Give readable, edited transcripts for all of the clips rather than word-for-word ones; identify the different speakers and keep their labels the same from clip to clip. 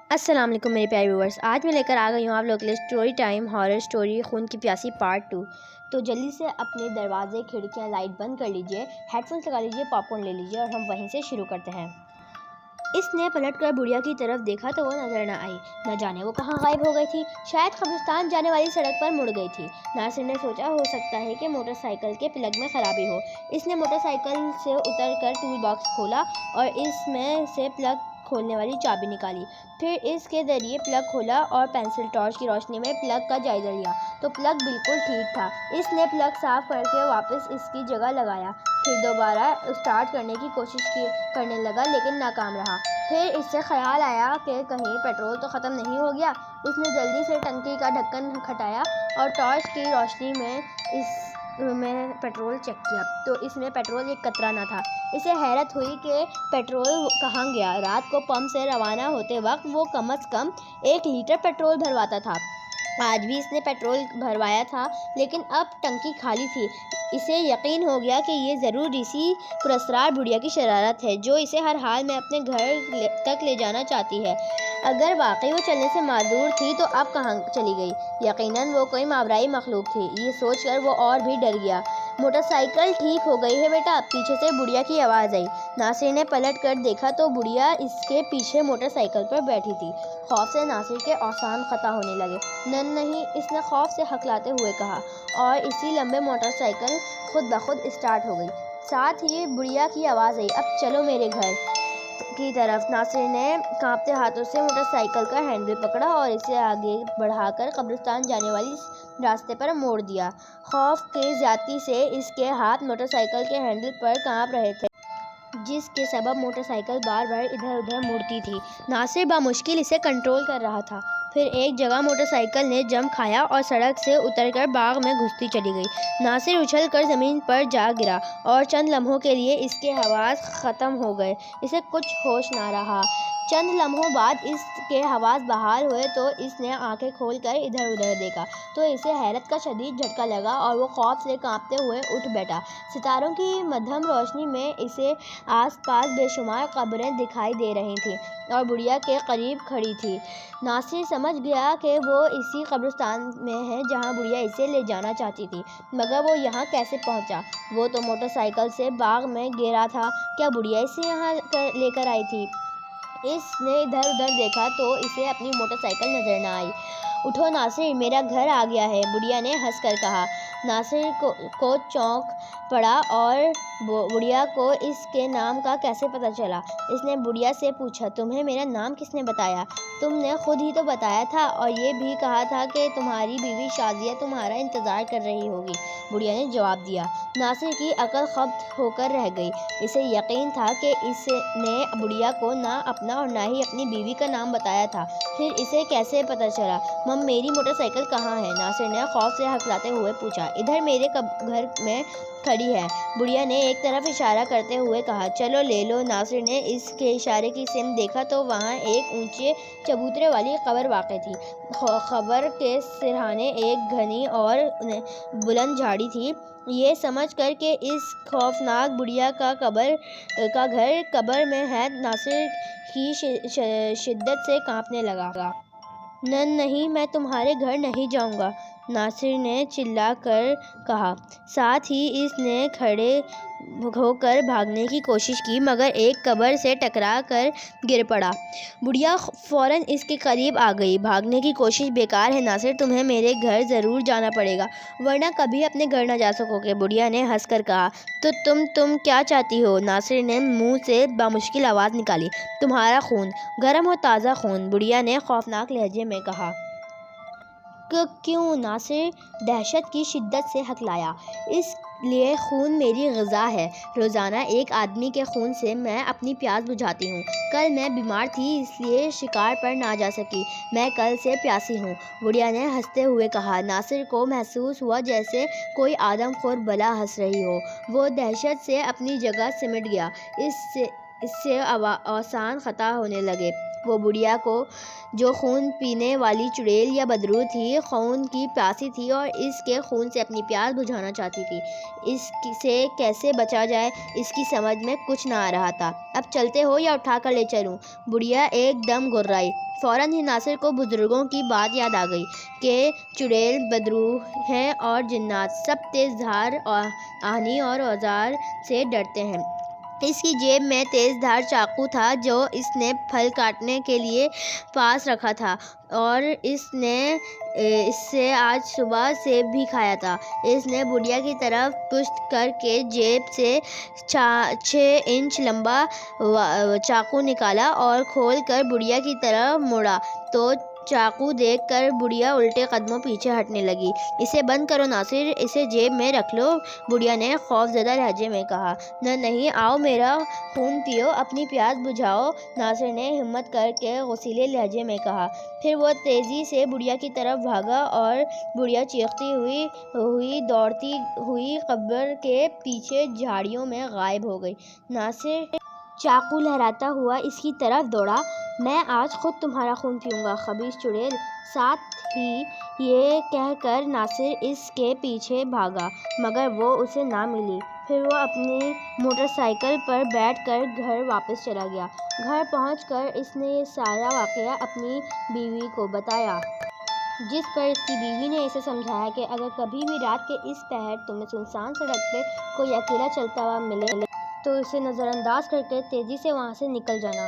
Speaker 1: السلام علیکم میرے پیارے ویورس، آج میں لے کر آ گئی ہوں آپ لوگوں کے لیے اسٹوری ٹائم ہارر اسٹوری خون کی پیاسی پارٹ 2۔ تو جلدی سے اپنے دروازے کھڑکیاں لائٹ بند کر لیجئے، ہیڈ فونس لگا لیجئے، پاپ کارن لے لیجئے اور ہم وہیں سے شروع کرتے ہیں۔ اس نے پلٹ کر بڑھیا کی طرف دیکھا تو وہ نظر نہ آئی، نہ جانے وہ کہاں غائب ہو گئی تھی، شاید قبرستان جانے والی سڑک پر مڑ گئی تھی۔ ناصر نے سوچا ہو سکتا ہے کہ موٹر سائیکل کے پلگ میں خرابی ہو۔ اس نے موٹر سائیکل سے اتر کر ٹول باکس کھولا اور اس میں سے پلگ کھولنے والی چابی نکالی، پھر اس کے ذریعے پلگ کھولا اور پینسل ٹارچ کی روشنی میں پلگ کا جائزہ لیا تو پلگ بالکل ٹھیک تھا۔ اس نے پلگ صاف کر کے واپس اس کی جگہ لگایا، پھر دوبارہ اسٹارٹ کرنے کی کوشش کرنے لگا لیکن ناکام رہا۔ پھر اس سے خیال آیا کہ کہیں پیٹرول تو ختم نہیں ہو گیا۔ اس نے جلدی سے ٹنکی کا ڈھکن ہٹایا اور ٹارچ کی روشنی میں اس میں پیٹرول چیک کیا تو اس میں پیٹرول ایک قطرہ نہ تھا۔ اسے حیرت ہوئی کہ پیٹرول کہاں گیا۔ رات کو پمپ سے روانہ ہوتے وقت وہ کم از کم 1 لیٹر پیٹرول بھرواتا تھا۔ آج بھی اس نے پیٹرول بھروایا تھا لیکن اب ٹنکی خالی تھی۔ اسے یقین ہو گیا کہ یہ ضرور اسی پراسرار بڑھیا کی شرارت ہے جو اسے ہر حال میں اپنے گھر تک لے جانا چاہتی ہے۔ اگر واقعی وہ چلنے سے معذور تھی تو اب کہاں چلی گئی؟ یقیناً وہ کوئی ماورائی مخلوق تھی۔ یہ سوچ کر وہ اور بھی ڈر گیا۔ موٹر سائیکل ٹھیک ہو گئی ہے بیٹا؟ پیچھے سے بڑھیا کی آواز آئی۔ ناصر نے پلٹ کر دیکھا تو بڑھیا اس کے پیچھے موٹر سائیکل پر بیٹھی تھی۔ خوف سے ناصر کے اوزان قطع ہونے لگے۔ نہیں، اس نے خوف سے ہکلاتے ہوئے کہا اور اسی لمحے موٹر سائیکل خود بخود اسٹارٹ ہو گئی۔ ساتھ ہی بڑھیا کی آواز آئی، اب چلو میرے گھر کی طرف۔ ناصر نے کانپتے ہاتھوں سے موٹر سائیکل کا ہینڈل پکڑا اور اسے آگے بڑھا کر قبرستان جانے والی راستے پر موڑ دیا۔ خوف کی زیادتی سے اس کے ہاتھ موٹر سائیکل کے ہینڈل پر کانپ رہے تھے، جس کے سبب موٹر سائیکل بار بار ادھر ادھر مڑتی تھی۔ ناصر بامشکل اسے کنٹرول کر رہا تھا۔ پھر ایک جگہ موٹر سائیکل نے جم کھایا اور سڑک سے اتر کر باغ میں گھستی چلی گئی۔ ناصر اچھل کر زمین پر جا گرا اور چند لمحوں کے لیے اس کے حواس ختم ہو گئے، اسے کچھ ہوش نہ رہا۔ چند لمحوں بعد اس کے حواس بحال ہوئے تو اس نے آنکھیں کھول کر ادھر ادھر دیکھا تو اسے حیرت کا شدید جھٹکا لگا اور وہ خوف سے کانپتے ہوئے اٹھ بیٹھا۔ ستاروں کی مدھم روشنی میں اسے آس پاس بے شمار قبریں دکھائی دے رہی تھیں اور بڑھیا کے قریب کھڑی تھی۔ ناصر سمجھ گیا کہ وہ اسی قبرستان میں ہے جہاں بڑھیا اسے لے جانا چاہتی تھی، مگر وہ یہاں کیسے پہنچا؟ وہ تو موٹر سائیکل سے باغ میں گرا تھا، کیا بڑھیا اسے یہاں لے کر آئی تھی؟ اس نے ادھر ادھر دیکھا تو اسے اپنی موٹر سائیکل نظر نہ آئی۔ اٹھو ناصر، میرا گھر آ گیا ہے، بڑھیا نے ہنس کر کہا۔ ناصر کو چونک پڑا اور بڑھیا کو اس کے نام کا کیسے پتہ چلا؟ اس نے بڑھیا سے پوچھا، تمہیں میرا نام کس نے بتایا؟ تم نے خود ہی تو بتایا تھا اور یہ بھی کہا تھا کہ تمہاری بیوی شازیہ تمہارا انتظار کر رہی ہوگی، بڑھیا نے جواب دیا۔ ناصر کی عقل ضبط ہو کر رہ گئی۔ اسے یقین تھا کہ اس نے بڑھیا کو نہ اپنا اور نہ ہی اپنی بیوی کا نام بتایا تھا، پھر اسے کیسے پتہ چلا؟ میری موٹر سائیکل کہاں ہے؟ ناصر نے خوف سے ہکلاتے ہوئے پوچھا۔ ادھر میرے گھر میں کھڑی ہے، بڑھیا نے ایک طرف اشارہ کرتے ہوئے کہا۔ چلو لے لو۔ ناصر نے اس کے اشارے کی سمت دیکھا تو وہاں ایک اونچے چبوترے والی قبر واقع تھی۔ قبر کے سرہانے ایک گھنی اور بلند جھاڑی تھی۔ یہ سمجھ کر کہ اس خوفناک بڑھیا کا گھر قبر میں ہے، ناصر کی شدت سے کانپنے لگا۔ نہیں، میں تمہارے گھر نہیں جاؤں گا، ناصر نے چلا کر کہا۔ ساتھ ہی اس نے کھڑے ہو کر بھاگنے کی کوشش کی مگر ایک قبر سے ٹکرا کر گر پڑا۔ بڑھیا فوراً اس کے قریب آ گئی۔ بھاگنے کی کوشش بیکار ہے ناصر، تمہیں میرے گھر ضرور جانا پڑے گا ورنہ کبھی اپنے گھر نہ جا سکو گے، بڑھیا نے ہنس کر کہا۔ تو تم کیا چاہتی ہو؟ ناصر نے منہ سے بامشکل آواز نکالی۔ تمہارا خون، گرم اور تازہ خون، بڑھیا نے خوفناک لہجے میں کہا۔ کیوں؟ ناصر دہشت کی شدت سے ہکلایا۔ اس لیے خون میری غذا ہے، روزانہ ایک آدمی کے خون سے میں اپنی پیاس بجھاتی ہوں۔ کل میں بیمار تھی اس لیے شکار پر نہ جا سکی، میں کل سے پیاسی ہوں، بڑھیا نے ہنستے ہوئے کہا۔ ناصر کو محسوس ہوا جیسے کوئی آدم خور بلا ہنس رہی ہو۔ وہ دہشت سے اپنی جگہ سمٹ گیا، اس سے اوزان قطع ہونے لگے۔ وہ بڑھیا کو جو خون پینے والی چڑیل یا بدرو تھی، خون کی پیاسی تھی اور اس کے خون سے اپنی پیاس بجھانا چاہتی تھی، اس سے کیسے بچا جائے اس کی سمجھ میں کچھ نہ آ رہا تھا۔ اب چلتے ہو یا اٹھا کر لے چلوں؟ بڑھیا ایک دم گھبرائی۔ فوراً ہی ناصر کو بزرگوں کی بات یاد آ گئی کہ چڑیل، بدروح ہیں اور جنات سب تیز دھار آہنی اور اوزار سے ڈرتے ہیں۔ اس کی جیب میں تیز دھار چاقو تھا جو اس نے پھل کاٹنے کے لیے پاس رکھا تھا اور اس نے اس سے آج صبح سیب بھی کھایا تھا۔ اس نے بڑھیا کی طرف پشت کر کے جیب سے 6 انچ لمبا چاقو نکالا اور کھول کر بڑھیا کی طرف مڑا تو چاقو دیکھ کر بڑھیا الٹے قدموں پیچھے ہٹنے لگی۔ اسے بند کرو ناصر، اسے جیب میں رکھ لو، بڑھیا نے خوف زدہ لہجے میں کہا۔ نہیں، آؤ میرا خون پیو، اپنی پیاس بجھاؤ، ناصر نے ہمت کر کے غصیلے لہجے میں کہا۔ پھر وہ تیزی سے بڑھیا کی طرف بھاگا اور بڑھیا چیختی ہوئی دوڑتی ہوئی قبر کے پیچھے جھاڑیوں میں غائب ہو گئی۔ ناصر چاقو لہراتا ہوا اس کی طرف دوڑا۔ میں آج خود تمہارا خون پیوں گا، خبیث چڑیل! ساتھ ہی یہ کہہ کر ناصر اس کے پیچھے بھاگا مگر وہ اسے نہ ملی۔ پھر وہ اپنی موٹر سائیکل پر بیٹھ کر گھر واپس چلا گیا۔ گھر پہنچ کر اس نے یہ سارا واقعہ اپنی بیوی کو بتایا، جس پر اس کی بیوی نے اسے سمجھایا کہ اگر کبھی بھی رات کے اس پہر تمہیں سنسان سڑک پہ کوئی اکیلا چلتا ہوا ملے تو اسے نظر انداز کر کے تیزی سے وہاں سے نکل جانا۔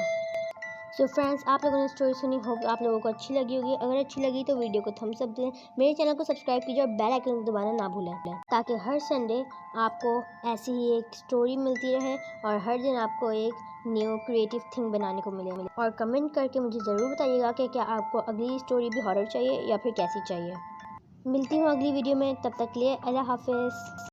Speaker 1: سو فرینڈز، آپ لوگوں نے اسٹوری سنی، ہوپ آپ لوگوں کو اچھی لگی ہوگی۔ اگر اچھی لگی تو ویڈیو کو تھمس اپ دیں، میرے چینل کو سبسکرائب کیجیے اور بیل آئیکن دبانا نہ بھولیں تاکہ ہر سنڈے آپ کو ایسی ہی ایک اسٹوری ملتی رہے اور ہر دن آپ کو ایک نیو کریٹیو تھنگ بنانے کو ملے۔ اور کمنٹ کر کے مجھے ضرور بتائیے گا کہ کیا آپ کو اگلی اسٹوری بھی ہارر چاہیے یا پھر کیسی چاہیے۔ ملتی ہوں اگلی ویڈیو میں، تب تک کے لیے اللہ حافظ۔